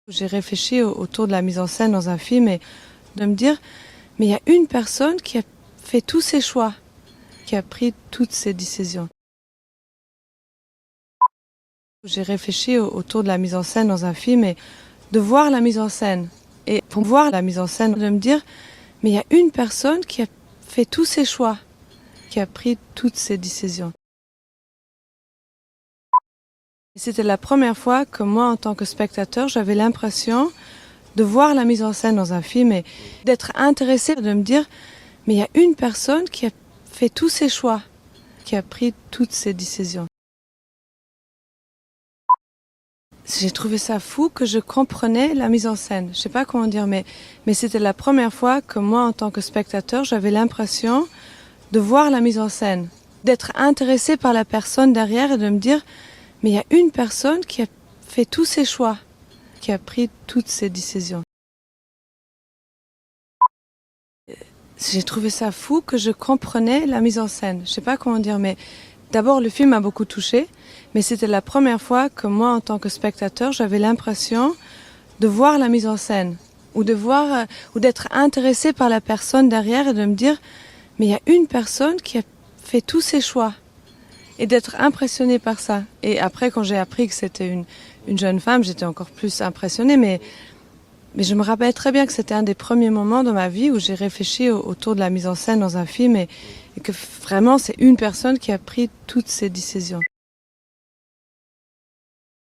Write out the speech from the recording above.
J'ai réfléchi autour de la mise en scène dans un film et de me dire, mais il y a une personne qui a fait tous ces choix, qui a pris toutes ces décisions. J'ai réfléchi autour de la mise en scène dans un film et de voir la mise en scène. Et pour voir la mise en scène, de me dire, mais il y a une personne qui a fait tous ces choix, qui a pris toutes ces décisions. C'était la première fois que moi, en tant que spectateur, j'avais l'impression de voir la mise en scène dans un film et d'être intéressée, de me dire, mais il y a une personne qui a fait tous ces choix, qui a pris toutes ces décisions. J'ai trouvé ça fou que je comprenais la mise en scène. Je sais pas comment dire, mais c'était la première fois que moi, en tant que spectateur, j'avais l'impression de voir la mise en scène, d'être intéressée par la personne derrière et de me dire, mais il y a une personne qui a fait tous ces choix, qui a pris toutes ces décisions. J'ai trouvé ça fou que je comprenais la mise en scène. Je sais pas comment dire, mais d'abord le film m'a beaucoup touchée, mais c'était la première fois que moi, en tant que spectateur, j'avais l'impression de voir la mise en scène, ou de voir, ou d'être intéressée par la personne derrière et de me dire, mais il y a une personne qui a fait tous ces choix. Et d'être impressionnée par ça. Et après, quand j'ai appris que c'était une jeune femme, j'étais encore plus impressionnée. Mais je me rappelle très bien que c'était un des premiers moments dans ma vie où j'ai réfléchi autour de la mise en scène dans un film et que vraiment, c'est une personne qui a pris toutes ces décisions.